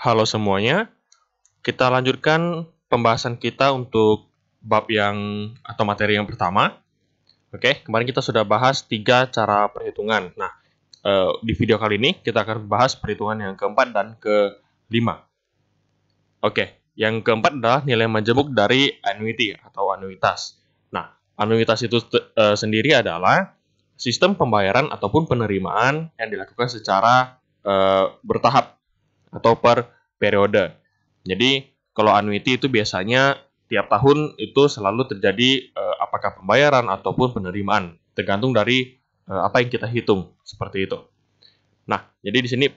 Halo semuanya, kita lanjutkan pembahasan kita untuk bab yang atau materi yang pertama. Oke, kemarin kita sudah bahas 3 cara perhitungan. Nah, di video kali ini kita akan bahas perhitungan yang keempat dan kelima. Oke, yang keempat adalah nilai majemuk dari annuity atau anuitas. Nah, anuitas itu sendiri adalah sistem pembayaran ataupun penerimaan yang dilakukan secara bertahap atau per periode. Jadi kalau annuity itu biasanya tiap tahun itu selalu terjadi apakah pembayaran ataupun penerimaan, tergantung dari apa yang kita hitung, seperti itu. Nah, jadi di sini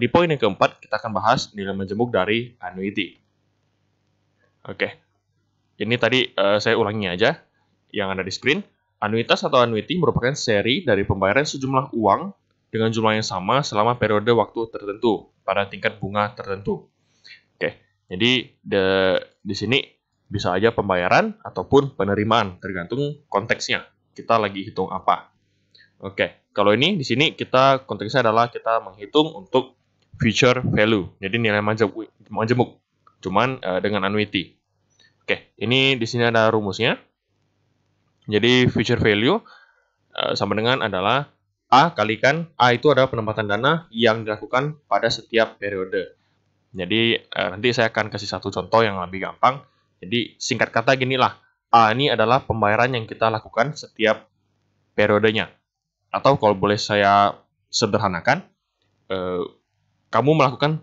di poin yang keempat kita akan bahas nilai majemuk dari annuity. Oke, ini tadi saya ulangi aja yang ada di screen. Anuitas atau annuity merupakan seri dari pembayaran sejumlah uang dengan jumlah yang sama selama periode waktu tertentu pada tingkat bunga tertentu. Oke, jadi di sini bisa aja pembayaran ataupun penerimaan, tergantung konteksnya. Kita lagi hitung apa. Oke, kalau ini di sini kita konteksnya adalah kita menghitung untuk future value. Jadi nilai majemuk, cuman dengan annuity. Oke, ini di sini ada rumusnya. Jadi future value sama dengan adalah A kalikan A itu adalah penempatan dana yang dilakukan pada setiap periode. Jadi nanti saya akan kasih satu contoh yang lebih gampang. Jadi singkat kata ginilah, A ini adalah pembayaran yang kita lakukan setiap periodenya. Atau kalau boleh saya sederhanakan, kamu melakukan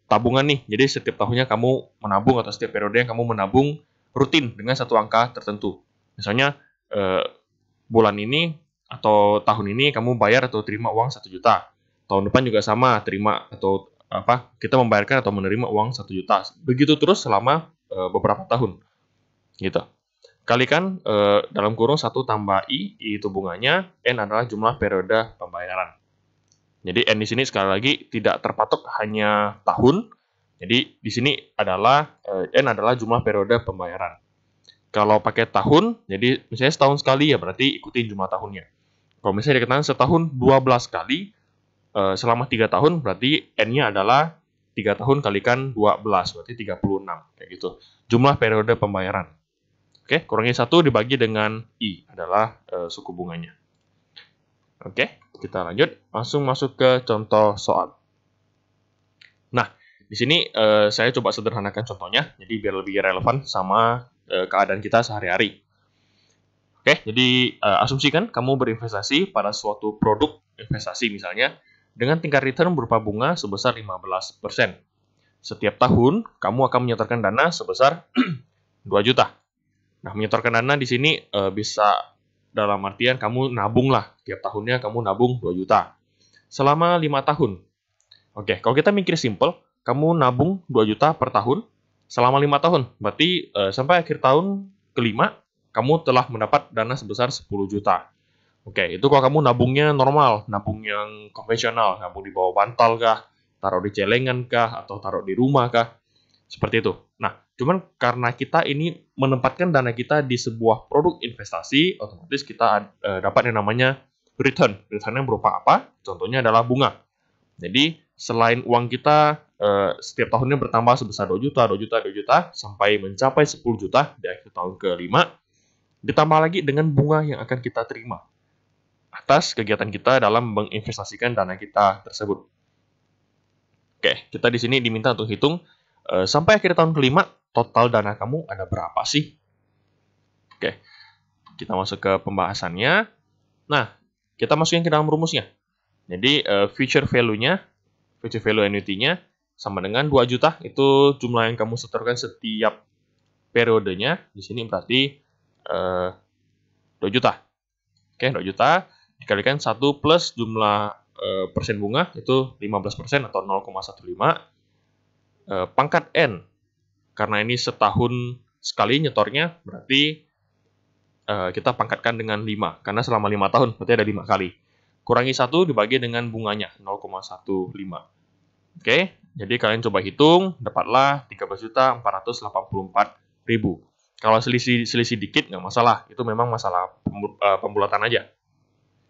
tabungan nih. Jadi setiap tahunnya kamu menabung atau setiap periode yang kamu menabung rutin dengan satu angka tertentu. Misalnya bulan ini atau tahun ini kamu bayar atau terima uang 1 juta. Tahun depan juga sama, terima atau kita membayarkan atau menerima uang 1 juta. Begitu terus selama beberapa tahun. Gitu. Kalikan dalam kurung 1 tambah I itu bunganya, N adalah jumlah periode pembayaran. Jadi N di sini sekali lagi tidak terpatok hanya tahun. Jadi di sini adalah N adalah jumlah periode pembayaran. Kalau pakai tahun, jadi misalnya setahun sekali ya berarti ikutin jumlah tahunnya. Kalau misalnya dikatakan setahun 12 kali, selama 3 tahun berarti N-nya adalah 3 tahun kalikan 12, berarti 36. Kayak gitu. Jumlah periode pembayaran. Oke, kurangi 1 dibagi dengan I adalah suku bunganya. Oke, kita lanjut. Langsung masuk ke contoh soal. Nah, di sini saya coba sederhanakan contohnya, jadi biar lebih relevan sama keadaan kita sehari-hari. Oke, jadi asumsikan kamu berinvestasi pada suatu produk investasi misalnya dengan tingkat return berupa bunga sebesar 15%. Setiap tahun kamu akan menyetorkan dana sebesar 2 juta. Nah, menyetorkan dana di sini bisa dalam artian kamu nabung lah. Tiap tahunnya kamu nabung 2 juta. Selama 5 tahun. Oke, kalau kita mikir simple, kamu nabung 2 juta per tahun selama 5 tahun. Berarti sampai akhir tahun kelima, kamu telah mendapat dana sebesar 10 juta. Oke, itu kalau kamu nabungnya normal, nabung yang konvensional, nabung di bawah bantal kah, taruh di celengan kah, atau taruh di rumah kah, seperti itu. Nah, cuman karena kita ini menempatkan dana kita di sebuah produk investasi, otomatis kita dapat yang namanya return. Returnnya berupa apa? Contohnya adalah bunga. Jadi, selain uang kita setiap tahunnya bertambah sebesar 2 juta, 2 juta, 2 juta, sampai mencapai 10 juta di akhir tahun ke-5, ditambah lagi dengan bunga yang akan kita terima atas kegiatan kita dalam menginvestasikan dana kita tersebut. Oke, kita di sini diminta untuk hitung sampai akhir tahun ke-5, total dana kamu ada berapa sih? Oke, kita masuk ke pembahasannya. Nah, kita masukin ke dalam rumusnya. Jadi, future value annuity-nya sama dengan 2 juta, itu jumlah yang kamu setorkan setiap periodenya. Di sini berarti 2 juta. Oke, 2 juta dikalikan 1 plus jumlah persen bunga, itu 15% atau 0,15. Pangkat N. Karena ini setahun sekali nyetornya, berarti kita pangkatkan dengan 5. Karena selama 5 tahun, berarti ada 5 kali. Kurangi 1 dibagi dengan bunganya, 0,15. Oke, jadi kalian coba hitung, dapatlah 13.484.000. Kalau selisih dikit nggak masalah, itu memang masalah pembulatan aja.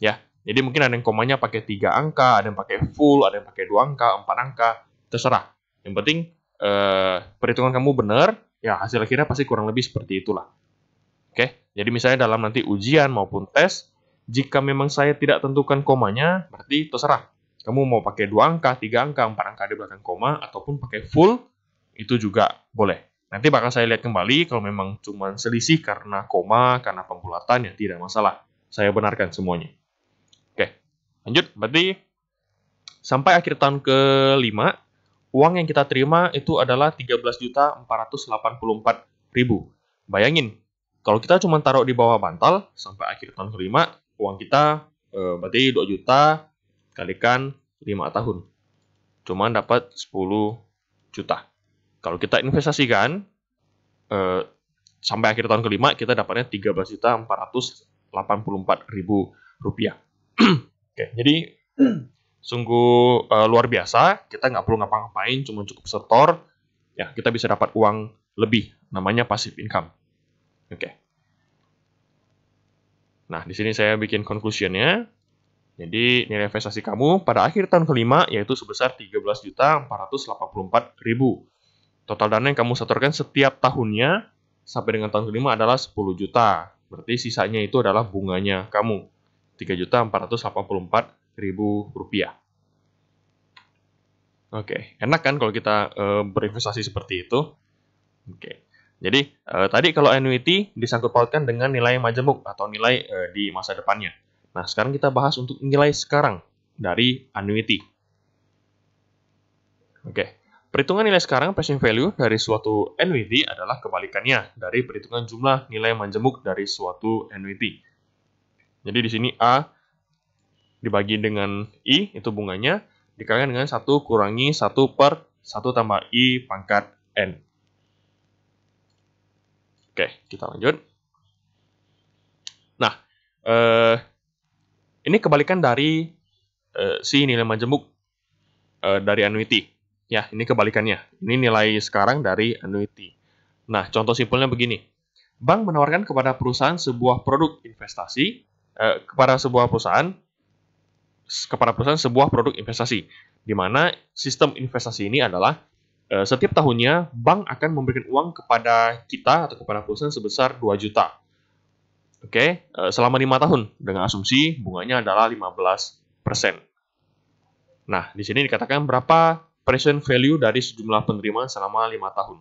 Ya, jadi mungkin ada yang komanya pakai 3 angka, ada yang pakai full, ada yang pakai 2 angka, 4 angka, terserah. Yang penting perhitungan kamu benar, ya hasil akhirnya pasti kurang lebih seperti itulah. Oke, jadi misalnya dalam nanti ujian maupun tes, jika memang saya tidak tentukan komanya, berarti terserah. Kamu mau pakai 2 angka, 3 angka, 4 angka di belakang koma, ataupun pakai full, itu juga boleh. Nanti bakal saya lihat kembali, kalau memang cuma selisih karena koma, karena pembulatan, ya tidak masalah. Saya benarkan semuanya. Oke, lanjut. Berarti sampai akhir tahun ke-5, uang yang kita terima itu adalah 13.484.000. Bayangin, kalau kita cuma taruh di bawah bantal sampai akhir tahun ke-5, uang kita berarti 2 juta kalikan 5 tahun. Cuma dapat 10 juta. Kalau kita investasikan sampai akhir tahun ke-5, kita dapatnya 13.484.000 rupiah. Oke, jadi sungguh luar biasa. Kita nggak perlu ngapa-ngapain, cuma cukup setor, ya kita bisa dapat uang lebih. Namanya passive income. Oke. Nah, di sini saya bikin conclusion-nya. Jadi nilai investasi kamu pada akhir tahun ke-5 yaitu sebesar 13.484.000. Total dana yang kamu setorkan setiap tahunnya sampai dengan tahun ke-5 adalah 10 juta. Berarti sisanya itu adalah bunganya kamu. 3.484.000 rupiah. Oke, enak kan kalau kita berinvestasi seperti itu? Oke, jadi tadi kalau annuity disangkut pautkan dengan nilai majemuk atau nilai di masa depannya. Nah, sekarang kita bahas untuk nilai sekarang dari annuity. Oke, perhitungan nilai sekarang present value dari suatu annuity adalah kebalikannya dari perhitungan jumlah nilai majemuk dari suatu annuity. Jadi di sini A dibagi dengan I, itu bunganya, dikalikan dengan 1 kurangi 1 per 1 tambah I pangkat N. Oke, kita lanjut. Nah, ini kebalikan dari si nilai majemuk dari annuity. Ya, ini kebalikannya. Ini nilai sekarang dari annuity. Nah, contoh simpelnya begini. Bank menawarkan kepada perusahaan sebuah produk investasi, kepada perusahaan sebuah produk investasi, di mana sistem investasi ini adalah setiap tahunnya bank akan memberikan uang kepada kita atau kepada perusahaan sebesar 2 juta. Oke, selama 5 tahun dengan asumsi bunganya adalah 15%. Nah, di sini dikatakan berapa present value dari sejumlah penerimaan selama 5 tahun.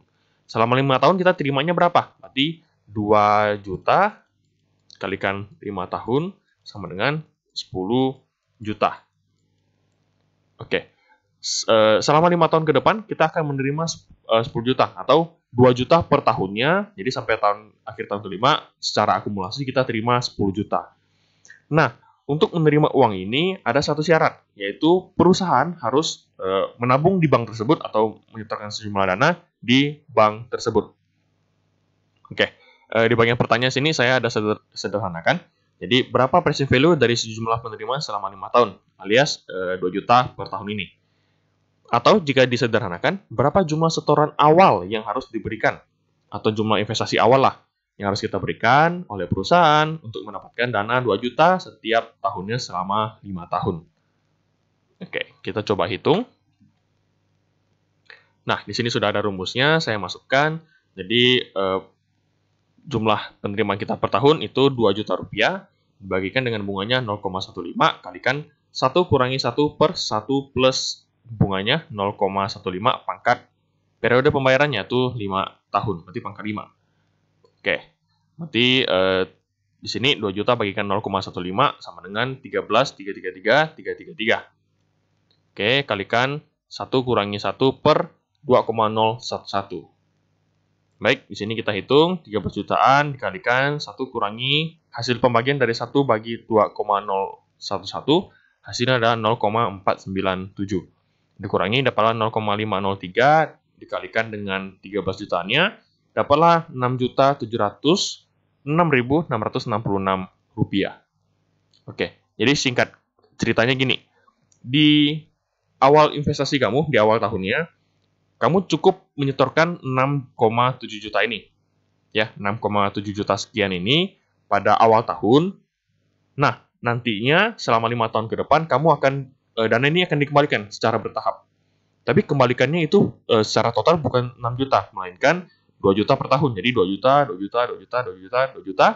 Selama 5 tahun kita terimanya berapa? Berarti 2 juta kalikan 5 tahun sama dengan 10 juta. Oke. Selama 5 tahun ke depan kita akan menerima 10 juta atau 2 juta per tahunnya. Jadi sampai akhir tahun ke-5 secara akumulasi kita terima 10 juta. Nah, untuk menerima uang ini ada satu syarat, yaitu perusahaan harus menabung di bank tersebut atau menyetorkan sejumlah dana di bank tersebut. Oke. Di bagian pertanyaan sini saya ada sederhanakan. Jadi berapa present value dari sejumlah penerimaan selama 5 tahun alias 2 juta per tahun ini. Atau jika disederhanakan, berapa jumlah setoran awal yang harus diberikan atau jumlah investasi awal lah yang harus kita berikan oleh perusahaan untuk mendapatkan dana 2 juta setiap tahunnya selama 5 tahun. Oke, kita coba hitung. Nah, di sini sudah ada rumusnya, saya masukkan. Jadi jumlah penerimaan kita per tahun itu 2 juta rupiah dibagikan dengan bunganya 0,15 kalikan 1 kurangi 1 per 1 plus bunganya 0,15 pangkat periode pembayarannya itu 5 tahun, berarti pangkat 5. Oke, berarti di sini 2 juta bagikan 0,15 sama dengan 13.333.333. Oke, kalikan 1 kurangi 1 per 2,011. Baik, di sini kita hitung 13 jutaan dikalikan 1 kurangi hasil pembagian dari 1 bagi 2,011, hasilnya adalah 0,497. Dikurangi dapatlah 0,503 dikalikan dengan 13 jutaannya, dapatlah 6.706.666 rupiah. Oke, jadi singkat ceritanya gini. Di awal investasi kamu, di awal tahunnya, kamu cukup menyetorkan 6,7 juta ini. Ya, 6,7 juta sekian ini pada awal tahun. Nah, nantinya selama 5 tahun ke depan, kamu akan dana ini akan dikembalikan secara bertahap. Tapi kembalikannya itu secara total bukan 6 juta, melainkan 2 juta per tahun. Jadi 2 juta, 2 juta, 2 juta, 2 juta, 2 juta.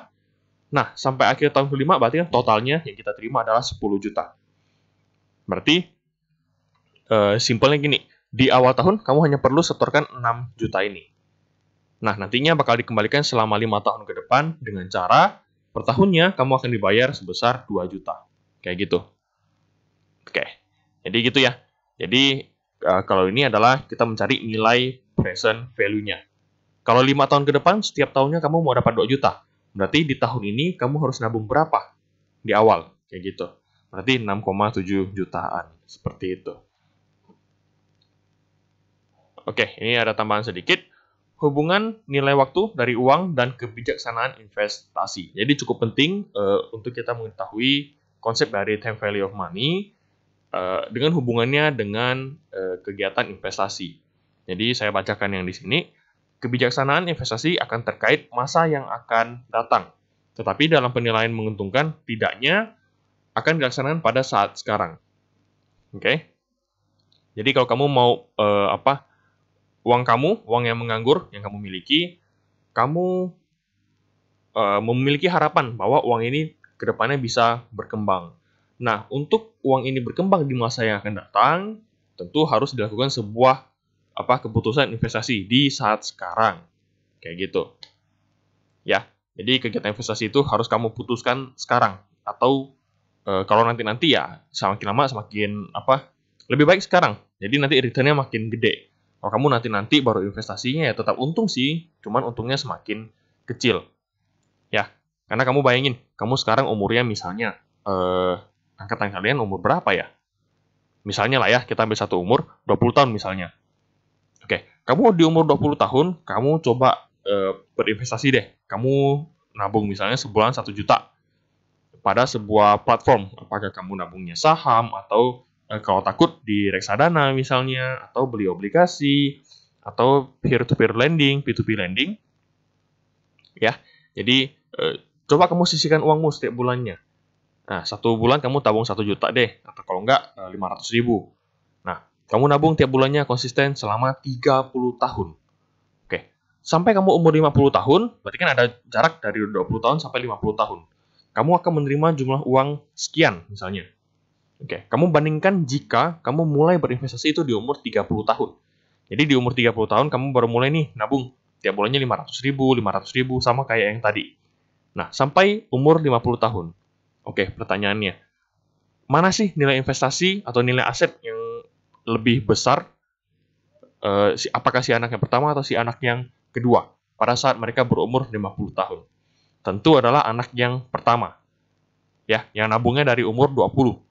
Nah, sampai akhir tahun kelima berarti kan totalnya yang kita terima adalah 10 juta. Berarti simpelnya gini, di awal tahun kamu hanya perlu setorkan 6 juta ini. Nah, nantinya bakal dikembalikan selama 5 tahun ke depan dengan cara per tahunnya kamu akan dibayar sebesar 2 juta. Kayak gitu. Oke, jadi gitu ya. Jadi kalau ini adalah kita mencari nilai present value-nya. Kalau 5 tahun ke depan, setiap tahunnya kamu mau dapat 2 juta. Berarti di tahun ini kamu harus nabung berapa di awal? Kayak gitu. Berarti 6,7 jutaan. Seperti itu. Oke, ini ada tambahan sedikit. Hubungan nilai waktu dari uang dan kebijaksanaan investasi. Jadi cukup penting untuk kita mengetahui konsep dari time value of money dengan hubungannya dengan kegiatan investasi. Jadi saya bacakan yang di sini. Kebijaksanaan investasi akan terkait masa yang akan datang. Tetapi dalam penilaian menguntungkan, tidaknya akan dilaksanakan pada saat sekarang. Oke? Jadi kalau kamu mau uang yang menganggur yang kamu miliki, kamu memiliki harapan bahwa uang ini kedepannya bisa berkembang. Nah, untuk uang ini berkembang di masa yang akan datang, tentu harus dilakukan sebuah keputusan investasi di saat sekarang. Kayak gitu. Ya, jadi kegiatan investasi itu harus kamu putuskan sekarang. Atau kalau nanti ya, semakin lama semakin lebih baik sekarang. Jadi nanti return-nya makin gede. Kalau kamu nanti baru investasinya ya tetap untung sih, cuman untungnya semakin kecil. Ya, karena kamu bayangin, kamu sekarang umurnya misalnya, angkatan kalian umur berapa ya? Misalnya lah ya, kita ambil satu umur, 20 tahun misalnya. Oke, kamu di umur 20 tahun, kamu coba berinvestasi deh. Kamu nabung misalnya sebulan 1 juta pada sebuah platform. Apakah kamu nabungnya saham, atau kalau takut di reksadana misalnya, atau beli obligasi, atau peer-to-peer lending, P2P lending. Ya, jadi coba kamu sisihkan uangmu setiap bulannya. Nah, 1 bulan kamu tabung 1 juta deh, atau kalau enggak 500 ribu. Nah, kamu nabung tiap bulannya konsisten selama 30 tahun. Oke, sampai kamu umur 50 tahun, berarti kan ada jarak dari 20 tahun sampai 50 tahun. Kamu akan menerima jumlah uang sekian misalnya. Oke, kamu bandingkan jika kamu mulai berinvestasi itu di umur 30 tahun. Jadi di umur 30 tahun kamu baru mulai nih nabung. Tiap bulannya 500 ribu, sama kayak yang tadi. Nah, sampai umur 50 tahun. Oke, pertanyaannya, mana sih nilai investasi atau nilai aset yang lebih besar? Apakah si anak yang pertama atau si anak yang kedua pada saat mereka berumur 50 tahun? Tentu adalah anak yang pertama. Ya, yang nabungnya dari umur 20.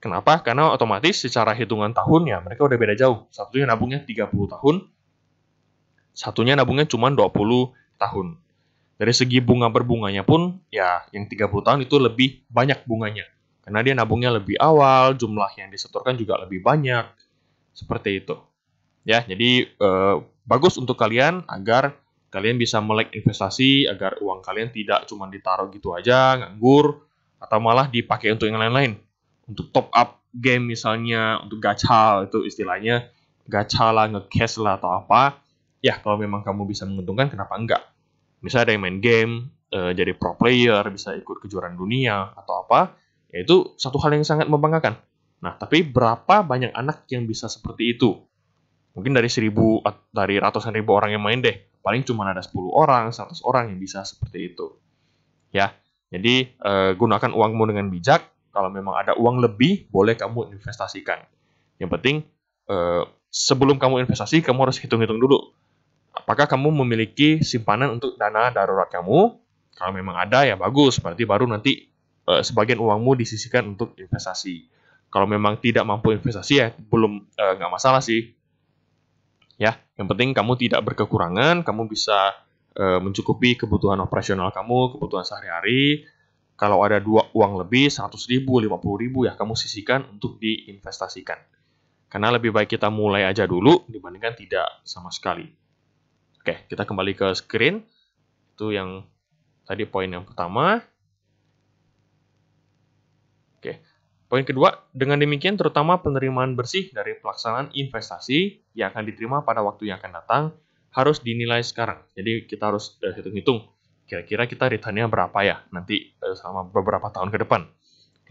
Kenapa? Karena otomatis secara hitungan tahun ya mereka udah beda jauh. Satunya nabungnya 30 tahun, satunya nabungnya cuma 20 tahun. Dari segi bunga berbunganya pun, ya yang 30 tahun itu lebih banyak bunganya. Karena dia nabungnya lebih awal, jumlah yang disetorkan juga lebih banyak. Seperti itu. Ya, jadi bagus untuk kalian agar kalian bisa melek investasi, agar uang kalian tidak cuma ditaruh gitu aja, nganggur, atau malah dipakai untuk yang lain-lain. Untuk top up game misalnya, untuk gacha, itu istilahnya gacha lah, nge-cash lah, atau apa. Ya, kalau memang kamu bisa menguntungkan, kenapa enggak? Misalnya ada yang main game, jadi pro player, bisa ikut kejuaraan dunia, atau apa, ya itu satu hal yang sangat membanggakan. Nah, tapi berapa banyak anak yang bisa seperti itu? Mungkin dari ratusan ribu orang yang main deh, paling cuma ada 10 orang, 100 orang yang bisa seperti itu. Ya, jadi gunakan uangmu dengan bijak. Kalau memang ada uang lebih, boleh kamu investasikan. Yang penting, sebelum kamu investasi, kamu harus hitung-hitung dulu. Apakah kamu memiliki simpanan untuk dana darurat kamu? Kalau memang ada, ya bagus. Berarti baru nanti sebagian uangmu disisihkan untuk investasi. Kalau memang tidak mampu investasi, ya belum nggak masalah sih. Ya, yang penting kamu tidak berkekurangan, kamu bisa mencukupi kebutuhan operasional kamu, kebutuhan sehari-hari. Kalau ada uang lebih, 100 ribu, 50 ribu, ya kamu sisihkan untuk diinvestasikan. Karena lebih baik kita mulai aja dulu dibandingkan tidak sama sekali. Oke, kita kembali ke screen. Itu yang tadi poin yang pertama. Oke, Poin kedua, dengan demikian terutama penerimaan bersih dari pelaksanaan investasi yang akan diterima pada waktu yang akan datang harus dinilai sekarang. Jadi kita harus hitung-hitung kira-kira kita return-nya berapa ya nanti selama beberapa tahun ke depan.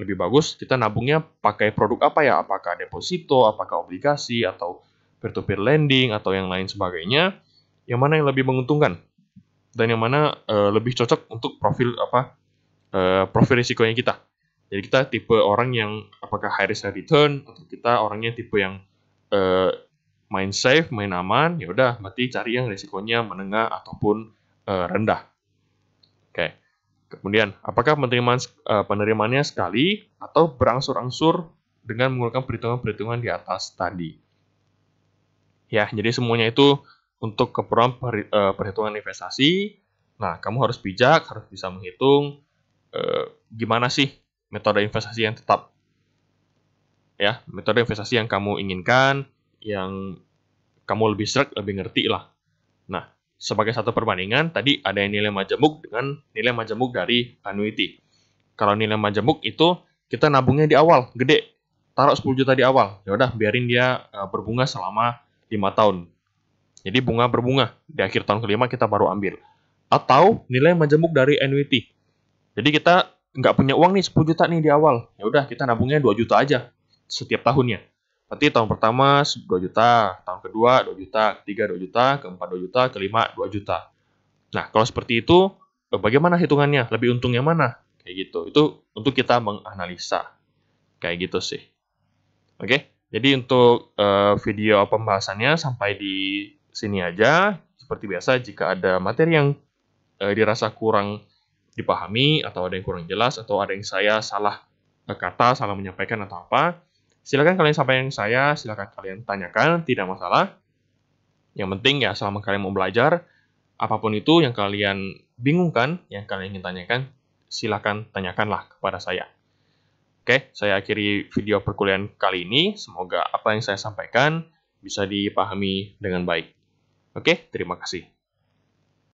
Lebih bagus kita nabungnya pakai produk apa ya? Apakah deposito, apakah obligasi, atau peer-to-peer lending, atau yang lain sebagainya. Yang mana yang lebih menguntungkan dan yang mana lebih cocok untuk profil risikonya kita. Jadi kita tipe orang yang apakah high risk high return, atau kita orangnya tipe yang main safe, main aman. Ya udah, berarti cari yang risikonya menengah ataupun rendah. Oke. Kemudian, apakah penerimaannya sekali atau berangsur-angsur dengan menggunakan perhitungan-perhitungan di atas tadi? Ya, jadi semuanya itu untuk keperluan perhitungan investasi. Nah, kamu harus bijak, harus bisa menghitung gimana sih metode investasi yang tetap. Ya, metode investasi yang kamu inginkan, yang kamu lebih sreg, lebih ngerti lah. Nah, sebagai satu perbandingan, tadi ada yang nilai majemuk dengan nilai majemuk dari annuity. Kalau nilai majemuk itu kita nabungnya di awal, gede. Taruh 10 juta di awal. Ya udah, biarin dia berbunga selama 5 tahun. Jadi bunga berbunga. Di akhir tahun kelima kita baru ambil. Atau nilai majemuk dari annuity. Jadi kita nggak punya uang nih 10 juta nih di awal. Ya udah, kita nabungnya 2 juta aja setiap tahunnya. Berarti tahun pertama 2 juta, tahun kedua 2 juta, ketiga 2 juta, keempat 2 juta, kelima 2 juta. Nah, kalau seperti itu, bagaimana hitungannya? Lebih untung yang mana? Kayak gitu. Itu untuk kita menganalisa. Kayak gitu sih. Oke, jadi untuk video pembahasannya sampai di sini aja. Seperti biasa, jika ada materi yang dirasa kurang dipahami, atau ada yang kurang jelas, atau ada yang saya salah kata, salah menyampaikan atau apa, silakan kalian sampaikan saya, silakan kalian tanyakan, tidak masalah. Yang penting ya selama kalian mau belajar, apapun itu yang kalian bingungkan, yang kalian ingin tanyakan, silakan tanyakanlah kepada saya. Oke, saya akhiri video perkuliahan kali ini. Semoga apa yang saya sampaikan bisa dipahami dengan baik. Oke, terima kasih.